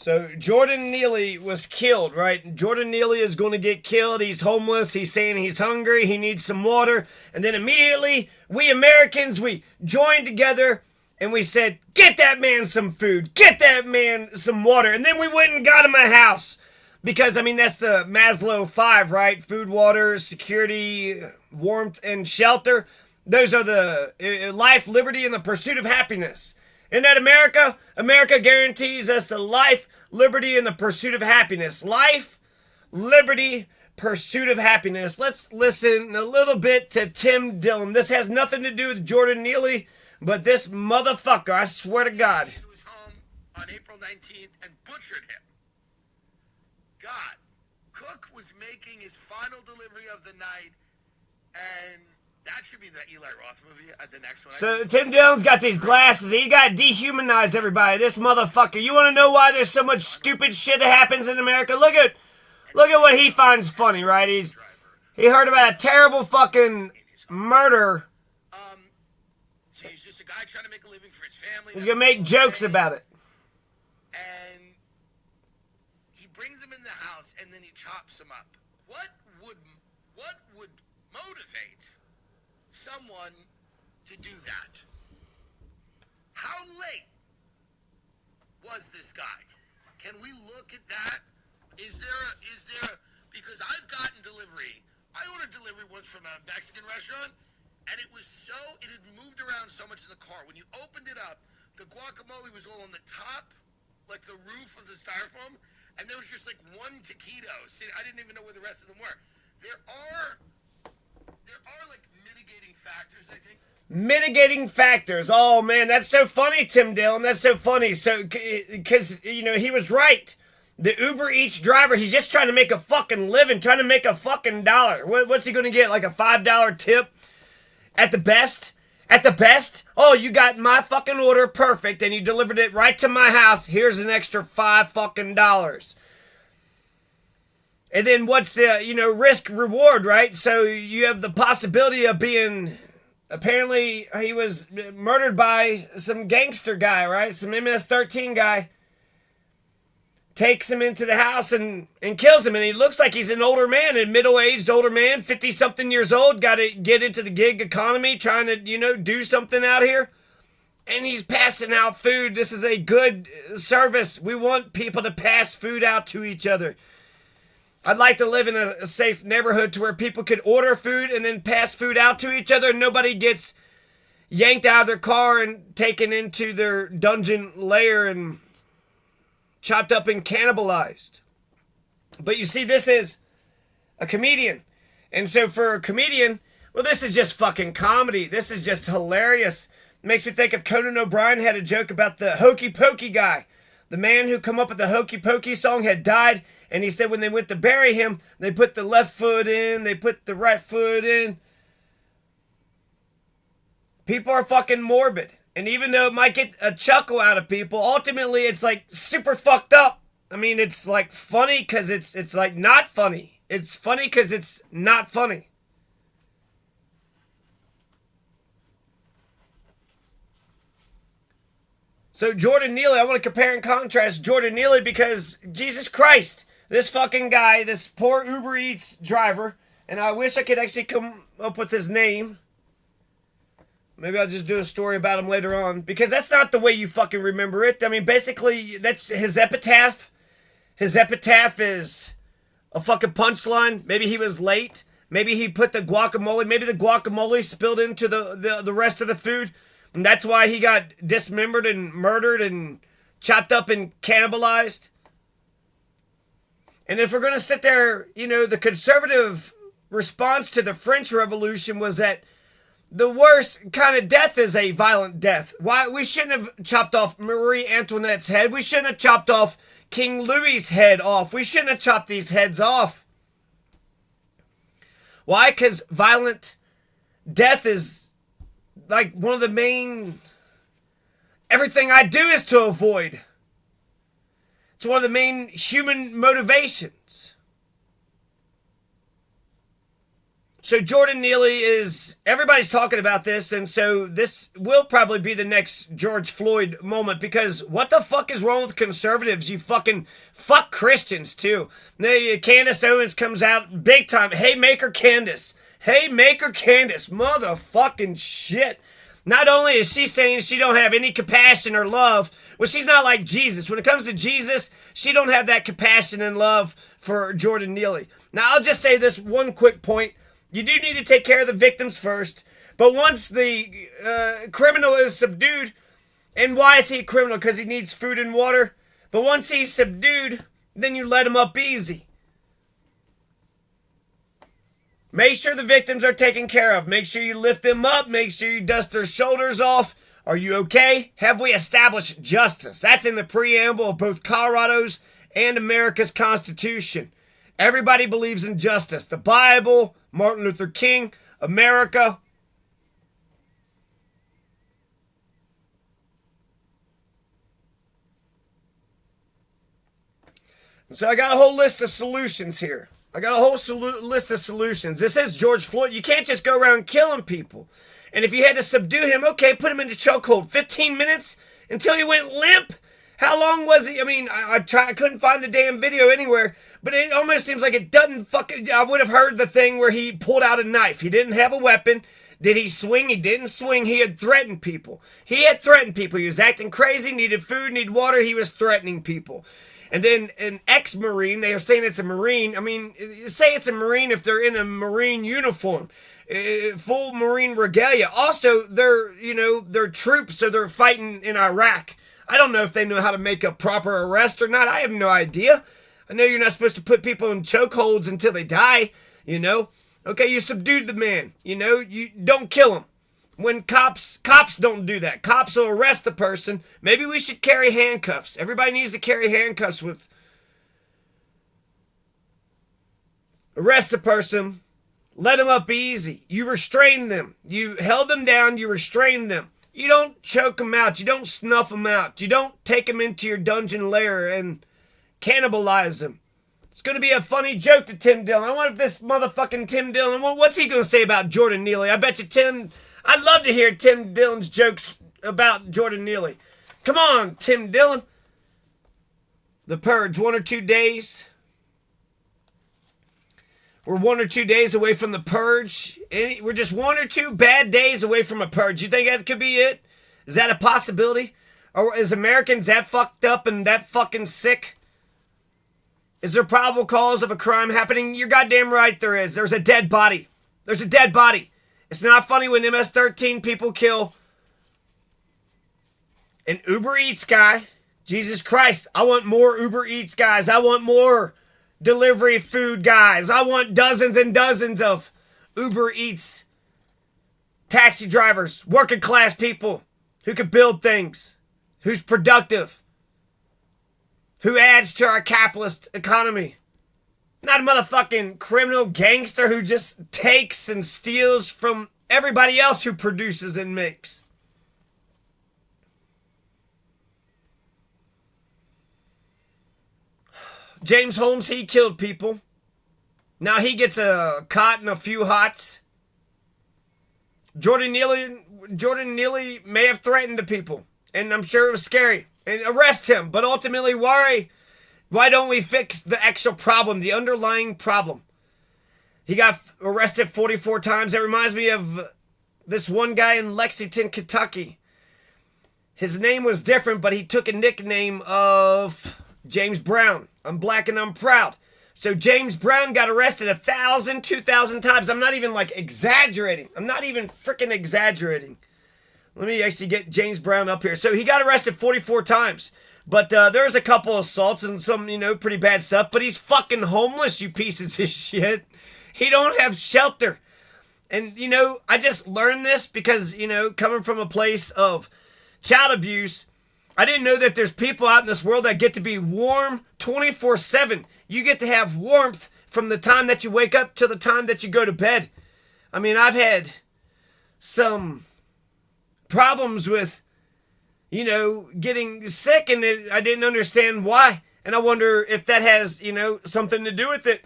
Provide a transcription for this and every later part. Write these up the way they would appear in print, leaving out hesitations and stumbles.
So Jordan Neeley was killed, right? Jordan Neeley is going to get killed. He's homeless. He's saying he's hungry. He needs some water. And then immediately, we Americans, we joined together and we said, get that man some food. Get that man some water. And then we went and got him a house. Because, I mean, that's the Maslow 5, right? Food, water, security, warmth, and shelter. Those are the life, liberty, and the pursuit of happiness. Isn't that America? America guarantees us the life, liberty, and the pursuit of happiness. Life, liberty, pursuit of happiness. Let's listen a little bit to Tim Dillon. This has nothing to do with Jordan Neeley, but this motherfucker, I swear to God. Into his home on April 19th and butchered him. God, Cook was making his final delivery of the night, and that should be the Eli Roth movie, the next one. So Tim Dillon's got these glasses. He got dehumanized everybody. This motherfucker. You want to know why there's so much stupid shit that happens in America? Look at what he finds funny, right? He heard about a terrible fucking murder. So he's just a guy trying to make a living for his family. He's gonna make jokes about it. And he brings him in the house and then he chops him up. What would motivate someone to do that? How late was this guy? Can we look at that? Is there because I've gotten delivery. I ordered delivery once from a Mexican restaurant, and it had moved around so much in the car. When you opened it up, the guacamole was all on the top, like the roof of the styrofoam, and there was just like one taquito. See, I didn't even know where the rest of them were. There are like mitigating factors, I think. Mitigating factors. Oh, man, that's so funny, Tim Dillon. That's so funny. So, because, he was right. The Uber Eats driver, he's just trying to make a fucking living, trying to make a fucking dollar. What's he going to get, like a $5 tip? At the best? At the best? Oh, you got my fucking order perfect, and you delivered it right to my house. Here's an extra $5 fucking dollars. And then what's the, risk reward, right? So you have the possibility of being, apparently he was murdered by some gangster guy, right? Some MS-13 guy. Takes him into the house and kills him. And he looks like he's an older man, a middle-aged older man, 50-something years old, got to get into the gig economy, trying to, do something out here. And he's passing out food. This is a good service. We want people to pass food out to each other. I'd like to live in a safe neighborhood to where people could order food and then pass food out to each other. Nobody gets yanked out of their car and taken into their dungeon lair and chopped up and cannibalized. But you see, this is a comedian. And so for a comedian, well, this is just fucking comedy. This is just hilarious. It makes me think of Conan O'Brien had a joke about the Hokey Pokey guy. The man who come up with the Hokey Pokey song had died, and he said when they went to bury him, they put the left foot in, they put the right foot in. People are fucking morbid. And even though it might get a chuckle out of people, ultimately it's like super fucked up. I mean, it's like funny because it's like not funny. It's funny because it's not funny. So Jordan Neeley, I want to compare and contrast Jordan Neeley because Jesus Christ, this fucking guy, this poor Uber Eats driver, and I wish I could actually come up with his name. Maybe I'll just do a story about him later on. Because that's not the way you fucking remember it. I mean, basically, that's his epitaph. His epitaph is a fucking punchline. Maybe he was late. Maybe he put the guacamole. Maybe the guacamole spilled into the rest of the food. And that's why he got dismembered and murdered and chopped up and cannibalized. And if we're going to sit there, the conservative response to the French Revolution was that the worst kind of death is a violent death. Why? We shouldn't have chopped off Marie Antoinette's head. We shouldn't have chopped off King Louis's head off. We shouldn't have chopped these heads off. Why? Because violent death is like one of the main... Everything I do is to avoid. It's one of the main human motivations. So Jordan Neeley everybody's talking about this, and so this will probably be the next George Floyd moment, because what the fuck is wrong with conservatives? You fucking fuck Christians too. Candace Owens comes out big time. Hey, Maker Candace. Hey, Maker Candace. Motherfucking shit. Not only is she saying she don't have any compassion or love, well, she's not like Jesus. When it comes to Jesus, she don't have that compassion and love for Jordan Neeley. Now, I'll just say this one quick point. You do need to take care of the victims first, but once the criminal is subdued, and why is he a criminal? Because he needs food and water. But once he's subdued, then you let him up easy. Make sure the victims are taken care of. Make sure you lift them up. Make sure you dust their shoulders off. Are you okay? Have we established justice? That's in the preamble of both Colorado's and America's Constitution. Everybody believes in justice. The Bible, Martin Luther King, America. So I got a whole list of solutions here. List of solutions. This is George Floyd. You can't just go around killing people. And if you had to subdue him, okay, put him into chokehold. 15 minutes until he went limp? How long was he? I mean, I couldn't find the damn video anywhere, but it almost seems like it doesn't fucking... I would have heard the thing where he pulled out a knife. He didn't have a weapon. Did he swing? He didn't swing. He had threatened people. He was acting crazy, needed food, needed water. He was threatening people. And then an ex-Marine, they are saying it's a Marine. I mean, say it's a Marine if they're in a Marine uniform. Full Marine regalia. Also, they're troops, so they're fighting in Iraq. I don't know if they know how to make a proper arrest or not. I have no idea. I know you're not supposed to put people in chokeholds until they die, Okay, you subdued the man, you don't kill him. When cops don't do that. Cops will arrest the person. Maybe we should carry handcuffs. Everybody needs to carry handcuffs with... Arrest the person. Let them up easy. You restrain them. You held them down. You restrained them. You don't choke them out. You don't snuff them out. You don't take them into your dungeon lair and cannibalize them. It's going to be a funny joke to Tim Dillon. I wonder if this motherfucking Tim Dillon, what's he going to say about Jordan Neeley? I bet you I'd love to hear Tim Dillon's jokes about Jordan Neeley. Come on, Tim Dillon. The Purge, 1 or 2 days. We're 1 or 2 days away from the Purge. We're just 1 or 2 bad days away from a Purge. You think that could be it? Is that a possibility? Or is Americans that fucked up and that fucking sick? Is there probable cause of a crime happening? You're goddamn right there is. There's a dead body. There's a dead body. It's not funny when MS-13 people kill an Uber Eats guy. Jesus Christ, I want more Uber Eats guys. I want more delivery food guys. I want dozens and dozens of Uber Eats taxi drivers, working class people who can build things, who's productive, who adds to our capitalist economy. Not a motherfucking criminal gangster who just takes and steals from everybody else who produces and makes. James Holmes, he killed people. Now he gets a cot and a few hots. Jordan Neeley may have threatened the people, and I'm sure it was scary. And arrest him, but ultimately, why don't we fix the actual problem, the underlying problem? He got arrested 44 times. That reminds me of this one guy in Lexington, Kentucky. His name was different, but he took a nickname of James Brown. I'm black and I'm proud. So James Brown got arrested 1,000, 2,000 times. I'm not even exaggerating. I'm not even freaking exaggerating. Let me actually get James Brown up here. So he got arrested 44 times. But there's a couple assaults and some, pretty bad stuff. But he's fucking homeless, you pieces of shit. He don't have shelter. And, I just learned this because, coming from a place of child abuse, I didn't know that there's people out in this world that get to be warm 24/7. You get to have warmth from the time that you wake up to the time that you go to bed. I mean, I've had some problems with, getting sick, and I didn't understand why. And I wonder if that has, something to do with it.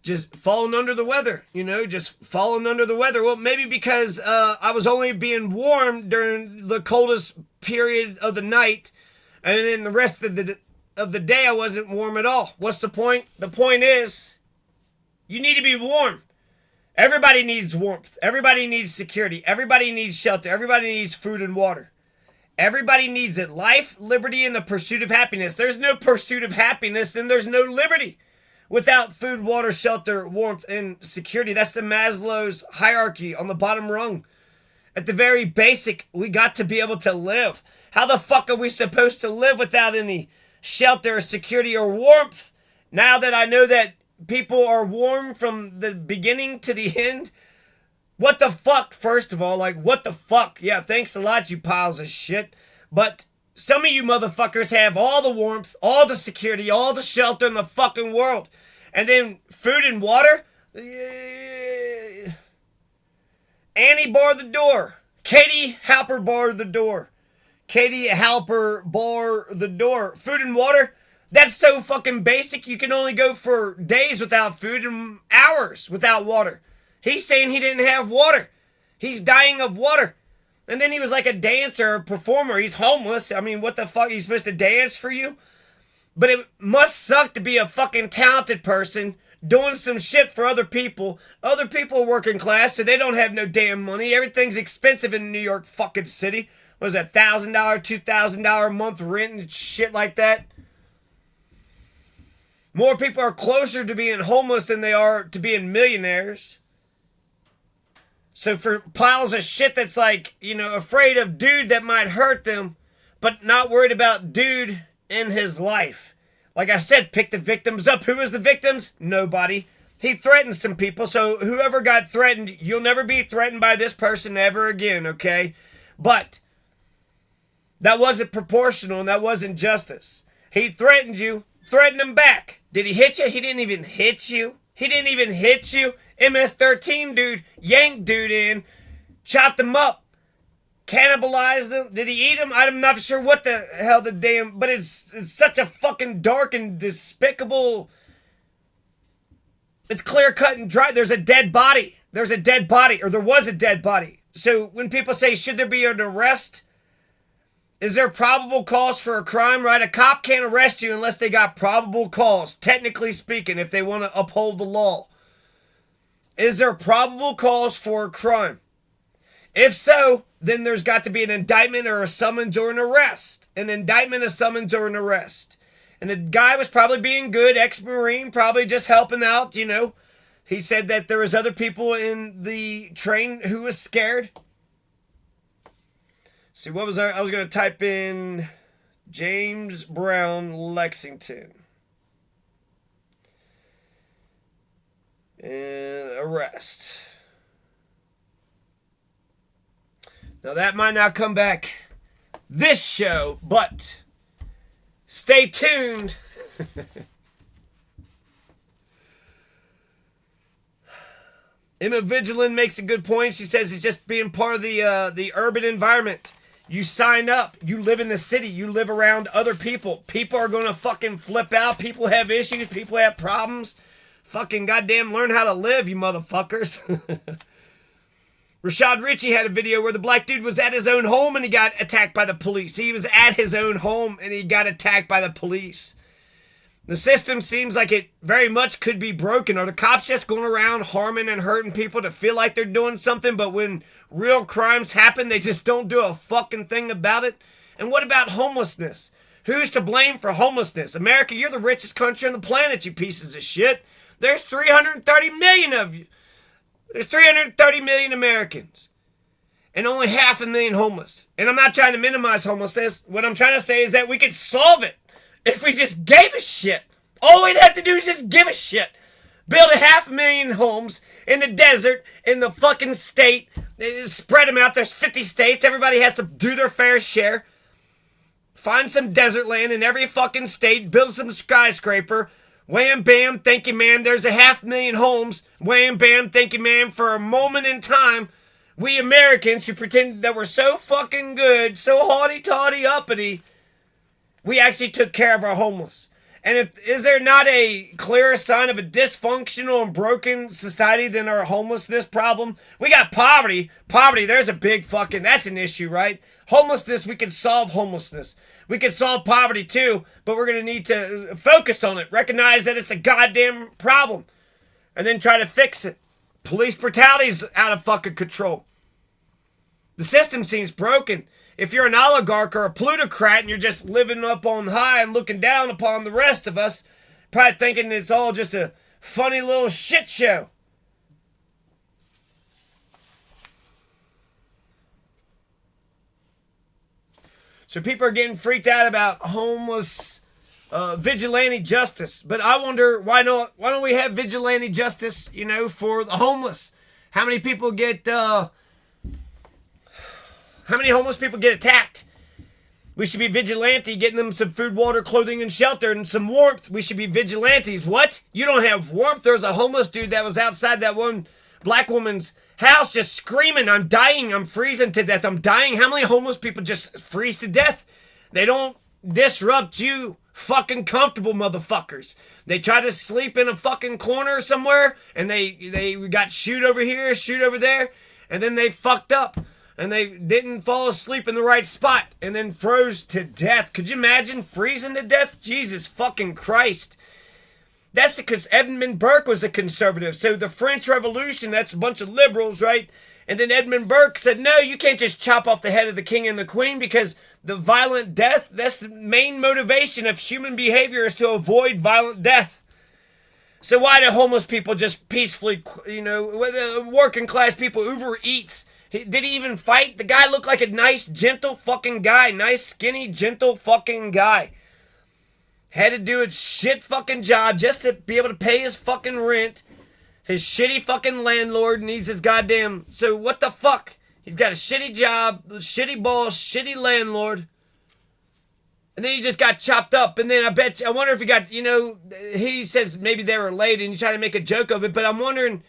just falling under the weather, just falling under the weather. Well, maybe because I was only being warm during the coldest period of the night, and then the rest of the day I wasn't warm at all. What's the point? The point is, you need to be warm. Everybody needs warmth. Everybody needs security. Everybody needs shelter. Everybody needs food and water. Everybody needs it. Life, liberty, and the pursuit of happiness. There's no pursuit of happiness, and there's no liberty without food, water, shelter, warmth, and security. That's the Maslow's hierarchy on the bottom rung. At the very basic, we got to be able to live. How the fuck are we supposed to live without any shelter, or security, or warmth? Now that I know that people are warm from the beginning to the end, what the fuck, first of all? Like, what the fuck? Yeah, thanks a lot, you piles of shit. But some of you motherfuckers have all the warmth, all the security, all the shelter in the fucking world. And then food and water? Annie bar the door. Katie Halper bar the door. Katie Halper bar the door. Food and water? That's so fucking basic. You can only go for days without food and hours without water. He's saying he didn't have water. He's dying of water. And then he was like a dancer, a performer. He's homeless. I mean, what the fuck? He's supposed to dance for you? But it must suck to be a fucking talented person doing some shit for other people. Other people are working class, so they don't have no damn money. Everything's expensive in New York fucking city. What was that, $1,000, $2,000 a month rent and shit like that? More people are closer to being homeless than they are to being millionaires. So for piles of shit that's like, afraid of dude that might hurt them, but not worried about dude in his life. Like I said, pick the victims up. Who was the victims? Nobody. He threatened some people, so whoever got threatened, you'll never be threatened by this person ever again, okay? But that wasn't proportional, and that wasn't justice. He threatened you, threatened him back. Did he hit you? He didn't even hit you. He didn't even hit you. MS-13 dude yanked dude in, chopped him up, cannibalized him. Did he eat him? I'm not sure what the hell but it's such a fucking dark and despicable. It's clear cut and dry. There's a dead body. There's a dead body, or there was a dead body. So when people say, should there be an arrest? Is there probable cause for a crime, right? A cop can't arrest you unless they got probable cause, technically speaking, if they want to uphold the law. Is there probable cause for a crime? If so, then there's got to be an indictment or a summons or an arrest. An indictment, a summons, or an arrest. And the guy was probably being good, ex-Marine, probably just helping out, He said that there was other people in the train who was scared. See, what was I was going to type in James Brown, Lexington. And arrest. Now that might not come back this show, but stay tuned. Emma Vigilant makes a good point. She says it's just being part of the urban environment. You sign up. You live in the city. You live around other people. People are going to fucking flip out. People have issues. People have problems. Fucking goddamn learn how to live, you motherfuckers. Rashad Ritchie had a video where the black dude was at his own home and he got attacked by the police. He was at his own home and he got attacked by the police. The system seems like it very much could be broken. Are the cops just going around harming and hurting people to feel like they're doing something, but when real crimes happen, they just don't do a fucking thing about it? And what about homelessness? Who's to blame for homelessness? America, you're the richest country on the planet, you pieces of shit. There's 330 million of you. There's 330 million Americans. And only 500,000 homeless. And I'm not trying to minimize homelessness. What I'm trying to say is that we could solve it if we just gave a shit. All we'd have to do is just give a shit. Build 500,000 homes in the desert, in the fucking state. Spread them out. There's 50 states. Everybody has to do their fair share. Find some desert land in every fucking state. Build some skyscraper. Wham, bam, thank you, ma'am. There's 500,000 homes. Wham, bam, thank you, ma'am. For a moment in time, we Americans who pretend that we're so fucking good, so haughty-taughty, uppity, we actually took care of our homeless. And is there not a clearer sign of a dysfunctional and broken society than our homelessness problem? We got poverty. Poverty, there's a big fucking, that's an issue, right? Homelessness, we can solve homelessness. We can solve poverty too, but we're going to need to focus on it. Recognize that it's a goddamn problem. And then try to fix it. Police brutality's out of fucking control. The system seems broken. If you're an oligarch or a plutocrat and you're just living up on high and looking down upon the rest of us, probably thinking it's all just a funny little shit show. So people are getting freaked out about homeless vigilante justice. But I wonder, why don't we have vigilante justice, for the homeless? How many people get... How many homeless people get attacked? We should be vigilante, getting them some food, water, clothing, and shelter, and some warmth. We should be vigilantes. What? You don't have warmth? There's a homeless dude that was outside that one black woman's house just screaming, I'm dying, I'm freezing to death, I'm dying. How many homeless people just freeze to death? They don't disrupt you fucking comfortable motherfuckers. They try to sleep in a fucking corner somewhere, and they got shoot over here, shoot over there, and then they fucked up. And they didn't fall asleep in the right spot and then froze to death. Could you imagine freezing to death? Jesus fucking Christ. That's because Edmund Burke was a conservative. So the French Revolution, that's a bunch of liberals, right? And then Edmund Burke said, no, you can't just chop off the head of the king and the queen because the violent death, that's the main motivation of human behavior is to avoid violent death. So why do homeless people just peacefully, working class people, Uber Eats, did he even fight? The guy looked like a nice, gentle fucking guy. Nice, skinny, gentle fucking guy. Had to do a shit fucking job just to be able to pay his fucking rent. His shitty fucking landlord needs his goddamn... So what the fuck? He's got a shitty job, shitty boss, shitty landlord. And then he just got chopped up. And then I wonder if he got, he says maybe they were late and he tried to make a joke of it. But I'm wondering...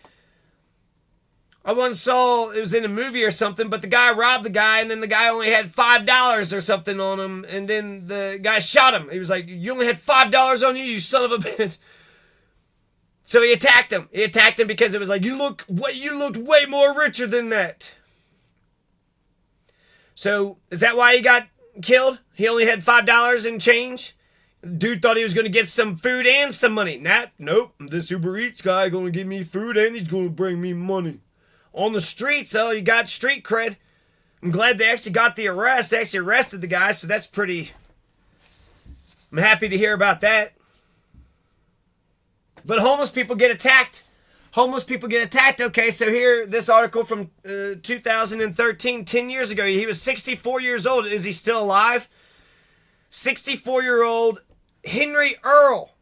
I once saw, it was in a movie or something, but the guy robbed the guy, and then the guy only had $5 or something on him, and then the guy shot him. He was like, you only had $5 on you, you son of a bitch. So he attacked him. He attacked him because it was like, you looked way more richer than that. So, is that why he got killed? He only had $5 in change? Dude thought he was going to get some food and some money. Nope, this Uber Eats guy going to give me food and he's going to bring me money. On the streets, oh, you got street cred. I'm glad they actually got the arrest. They actually arrested the guy, so that's pretty... I'm happy to hear about that. But homeless people get attacked. Homeless people get attacked. Okay, so here, this article from 2013, 10 years ago. He was 64 years old. Is he still alive? 64-year-old Henry Earl,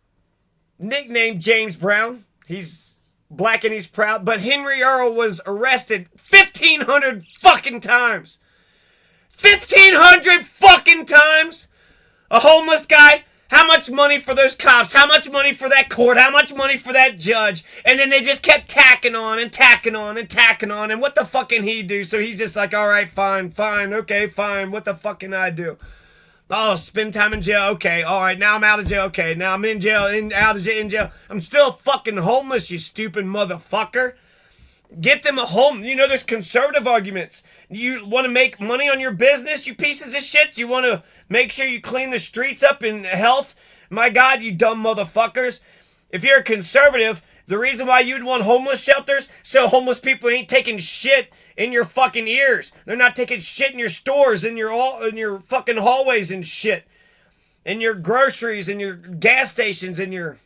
nicknamed James Brown. He's black and he's proud, but Henry Earl was arrested 1,500 fucking times. 1,500 fucking times? A homeless guy? How much money for those cops? How much money for that court? How much money for that judge? And then they just kept tacking on and tacking on and tacking on. And what the fuck can he do? So he's just like, all right, fine, okay, fine. What the fuck can I do? Oh, spend time in jail. Okay, all right. Now I'm out of jail. Okay, now I'm in jail, out of jail, in jail. I'm still fucking homeless, you stupid motherfucker. Get them a home. There's conservative arguments. You want to make money on your business, you pieces of shit? You want to make sure you clean the streets up in health? My God, you dumb motherfuckers. If you're a conservative, the reason why you'd want homeless shelters, so homeless people ain't taking shit in your fucking ears. They're not taking shit in your stores, in your fucking hallways and shit. In your groceries, in your gas stations, in your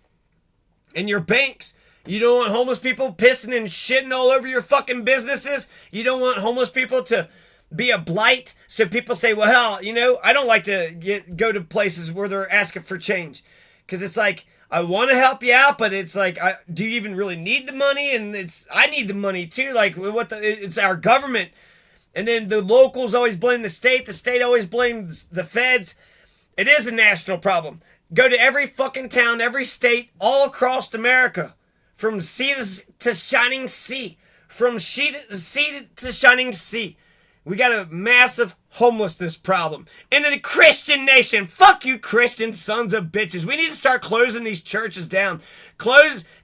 banks. You don't want homeless people pissing and shitting all over your fucking businesses. You don't want homeless people to be a blight. So people say, well, hell, I don't like to go to places where they're asking for change. Because it's like, I want to help you out, but it's like, do you even really need the money? And I need the money too. Like, it's our government. And then the locals always blame the state always blames the feds. It is a national problem. Go to every fucking town, every state, all across America. From sea to shining sea. From sea to shining sea. We got a massive homelessness problem. And in the Christian nation, fuck you Christian sons of bitches. We need to start closing these churches down.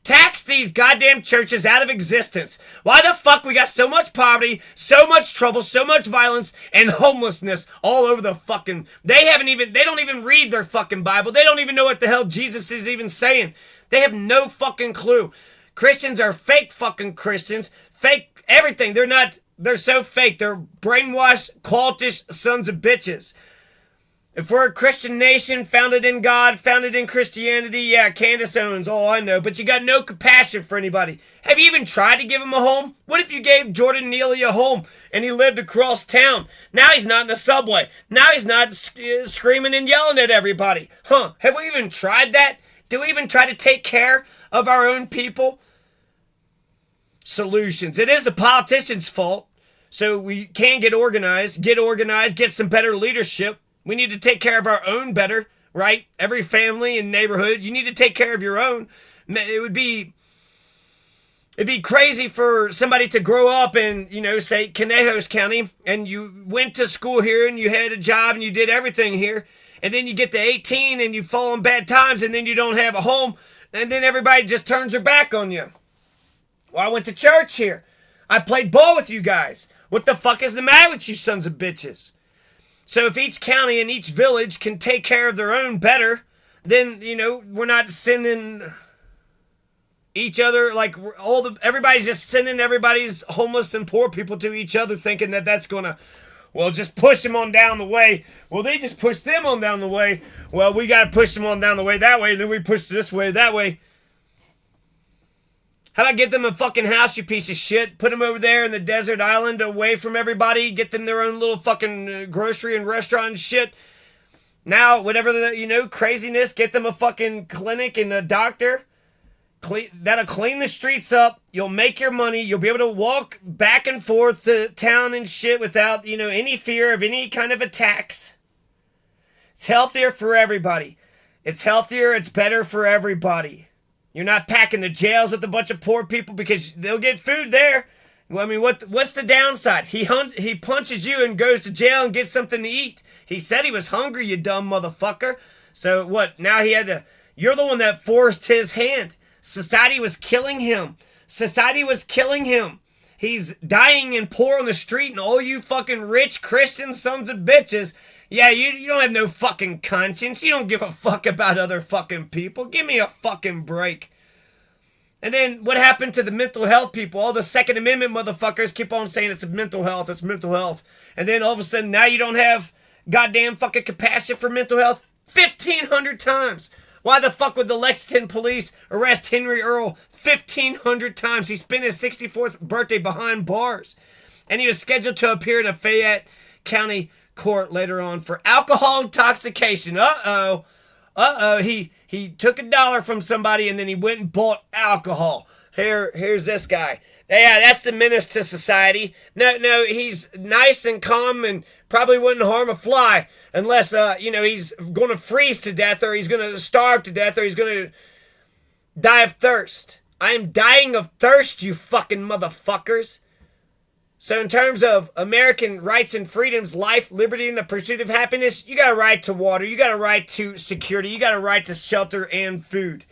Tax these goddamn churches out of existence. Why the fuck we got so much poverty, so much trouble, so much violence, and homelessness all over the fucking... They don't even read their fucking Bible. They don't even know what the hell Jesus is even saying. They have no fucking clue. Christians are fake fucking Christians. Fake everything. They're so fake. They're brainwashed, cultish sons of bitches. If we're a Christian nation, founded in God, founded in Christianity, yeah, Candace Owens, all I know. But you got no compassion for anybody. Have you even tried to give him a home? What if you gave Jordan Neeley a home and he lived across town? Now he's not in the subway. Now he's not screaming and yelling at everybody. Huh, have we even tried that? Do we even try to take care of our own people? Solutions. It is the politicians' fault. So we can get organized, get some better leadership. We need to take care of our own better, right? Every family and neighborhood, you need to take care of your own. It'd be crazy for somebody to grow up in, say, Conejos County, and you went to school here and you had a job and you did everything here, and then you get to 18 and you fall on bad times and then you don't have a home, and then everybody just turns their back on you. Well, I went to church here. I played ball with you guys. What the fuck is the matter with you sons of bitches? So if each county and each village can take care of their own better, then, we're not sending each other, like everybody's just sending everybody's homeless and poor people to each other thinking that that's going to, well, just push them on down the way. Well, they just push them on down the way. Well, we got to push them on down the way that way, and then we push this way that way. How about get them a fucking house, you piece of shit? Put them over there in the desert island away from everybody. Get them their own little fucking grocery and restaurant and shit. Now, whatever the, craziness, get them a fucking clinic and a doctor. That'll clean the streets up. You'll make your money. You'll be able to walk back and forth to town and shit without, any fear of any kind of attacks. It's healthier for everybody. It's healthier. It's better for everybody. You're not packing the jails with a bunch of poor people because they'll get food there. Well, I mean, what's the downside? He punches you and goes to jail and gets something to eat. He said he was hungry, you dumb motherfucker. So what? Now you're the one that forced his hand. Society was killing him. He's dying and poor on the street, and all you fucking rich Christian sons of bitches, yeah, you don't have no fucking conscience. You don't give a fuck about other fucking people. Give me a fucking break. And then what happened to the mental health people? All the Second Amendment motherfuckers keep on saying it's mental health. And then all of a sudden now you don't have goddamn fucking compassion for mental health? 1,500 times. Why the fuck would the Lexington police arrest Henry Earl 1,500 times? He spent his 64th birthday behind bars. And he was scheduled to appear in a Fayette County court later on for alcohol intoxication. He took $1 from somebody and then he went and bought alcohol. Here's this guy. Yeah, that's the menace to society. No, he's nice and calm and probably wouldn't harm a fly unless he's going to freeze to death, or he's going to starve to death, or he's going to die of thirst. I am dying of thirst, you fucking motherfuckers. So in terms of American rights and freedoms, life, liberty, and the pursuit of happiness, you got a right to water, you got a right to security, you got a right to shelter and food.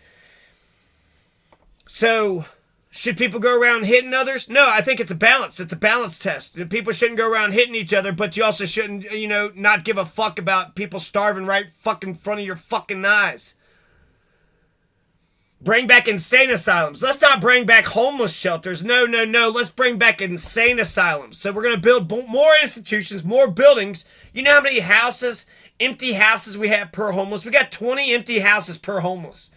So, should people go around hitting others? No, I think it's a balance. It's a balance test. People shouldn't go around hitting each other, but you also shouldn't, not give a fuck about people starving right fucking front of your fucking eyes. Bring back insane asylums. Let's not bring back homeless shelters. No. Let's bring back insane asylums. So we're going to build more institutions, more buildings. You know how many empty houses we have per homeless? We got 20 empty houses per homeless.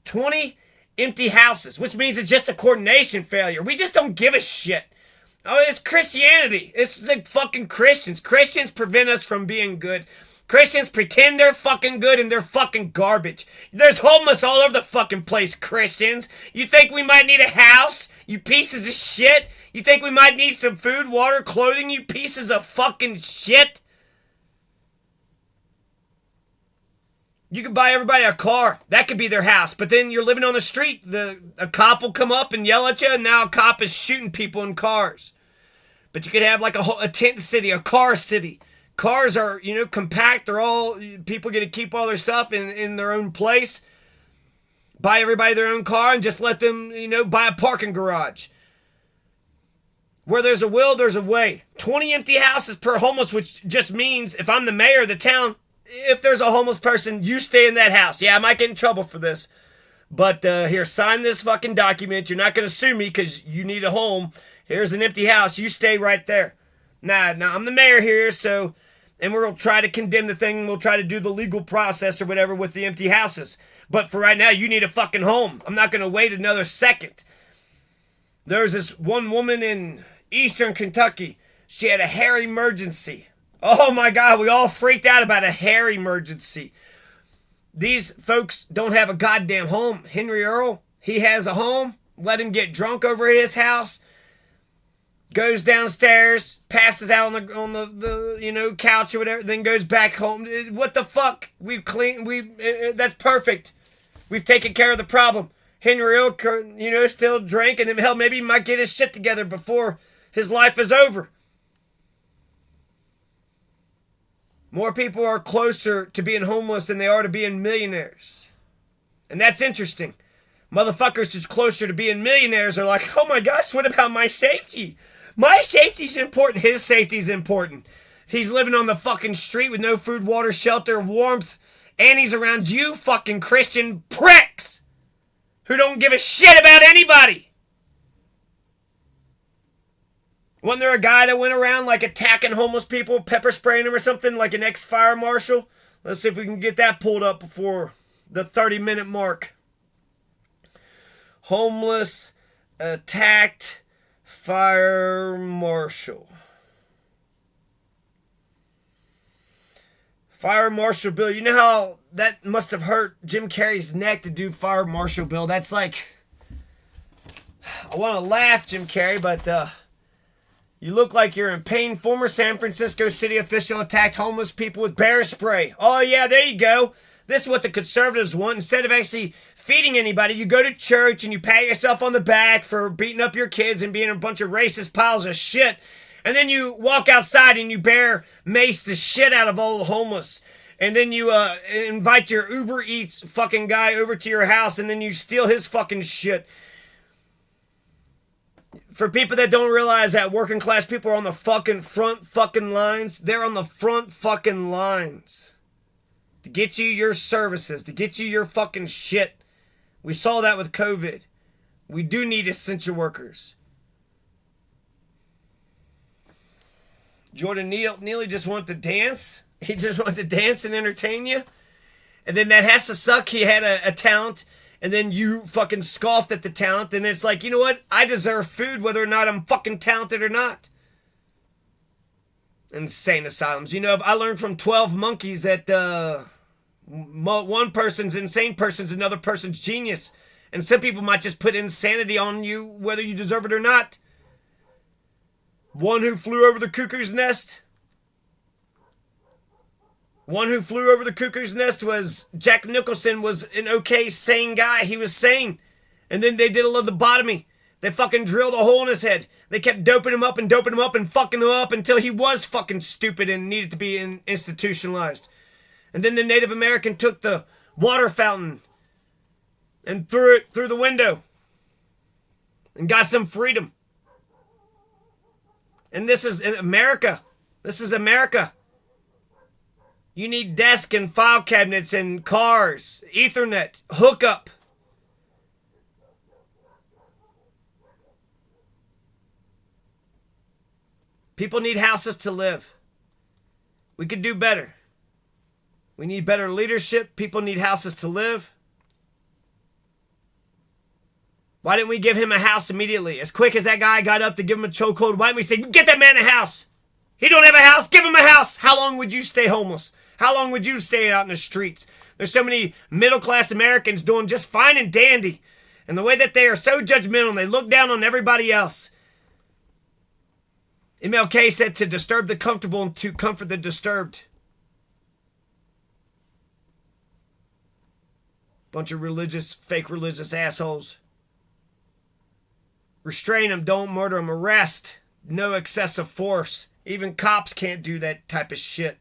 20 empty houses, which means it's just a coordination failure. We just don't give a shit. Oh, it's Christianity. It's like fucking Christians. Christians prevent us from being good. Christians pretend they're fucking good and they're fucking garbage. There's homeless all over the fucking place, Christians. You think we might need a house? You pieces of shit. You think we might need some food, water, clothing? You pieces of fucking shit. You could buy everybody a car. That could be their house. But then you're living on the street. A cop will come up and yell at you, and now a cop is shooting people in cars. But you could have like a tent city, a car city. Cars are, compact. They're all, people get to keep all their stuff in their own place. Buy everybody their own car and just let them, buy a parking garage. Where there's a will, there's a way. 20 empty houses per homeless, which just means if I'm the mayor of the town, if there's a homeless person, you stay in that house. Yeah, I might get in trouble for this. But here, sign this fucking document. You're not going to sue me because you need a home. Here's an empty house. You stay right there. Nah, I'm the mayor here, so... And we'll try to condemn the thing. We'll try to do the legal process or whatever with the empty houses. But for right now, you need a fucking home. I'm not going to wait another second. There's this one woman in Eastern Kentucky. She had a hair emergency. Oh my God, we all freaked out about a hair emergency. These folks don't have a goddamn home. Henry Earl, he has a home. Let him get drunk over at his house. Goes downstairs, passes out on the couch or whatever, then goes back home. What the fuck? That's perfect. We've taken care of the problem. Henry Earl, still drinking, and hell, maybe he might get his shit together before his life is over. More people are closer to being homeless than they are to being millionaires. And that's interesting. Motherfuckers who's closer to being millionaires are like, oh my gosh, what about my safety? My safety's important. His safety's important. He's living on the fucking street with no food, water, shelter, warmth, and he's around you fucking Christian pricks who don't give a shit about anybody. Wasn't there a guy that went around like attacking homeless people, pepper spraying them or something, like an ex-fire marshal? Let's see if we can get that pulled up before the 30-minute mark. Homeless attacked fire marshal. Fire marshal Bill. You know how that must have hurt Jim Carrey's neck to do fire marshal Bill? That's like... I want to laugh, Jim Carrey, but... You look like you're in pain. Former San Francisco city official attacked homeless people with bear spray. Oh, yeah, there you go. This is what the conservatives want. Instead of actually feeding anybody, you go to church and you pat yourself on the back for beating up your kids and being a bunch of racist piles of shit. And then you walk outside and you bear mace the shit out of all the homeless. And then you invite your Uber Eats fucking guy over to your house and then you steal his fucking shit. For people that don't realize that working class people are on the fucking front fucking lines, they're on the front fucking lines to get you your services, to get you your fucking shit. We saw that with COVID. We do need essential workers. Jordan Neeley just wanted to dance. He just wanted to dance and entertain you. And then that has to suck. He had a talent. And then you fucking scoffed at the talent, and it's like, you know what? I deserve food whether or not I'm fucking talented or not. Insane asylums. I learned from 12 monkeys that one person's insane person's another person's genius. And some people might just put insanity on you whether you deserve it or not. One who flew over the cuckoo's nest. One who flew over the cuckoo's nest was Jack Nicholson, was an okay, sane guy. He was sane. And then they did a lobotomy. They fucking drilled a hole in his head. They kept doping him up and fucking him up until he was fucking stupid and needed to be institutionalized. And then the Native American took the water fountain and threw it through the window and got some freedom. And this is America. This is America. You need desk and file cabinets and cars, Ethernet, hookup. People need houses to live. We could do better. We need better leadership. People need houses to live. Why didn't we give him a house immediately? As quick as that guy got up to give him a chokehold, why didn't we say, get that man a house? He don't have a house, give him a house. How long would you stay homeless? How long would you stay out in the streets? There's so many middle-class Americans doing just fine and dandy. And the way that they are so judgmental, they look down on everybody else. MLK said to disturb the comfortable and to comfort the disturbed. Bunch of fake religious assholes. Restrain them, don't murder them, arrest. No excessive force. Even cops can't do that type of shit.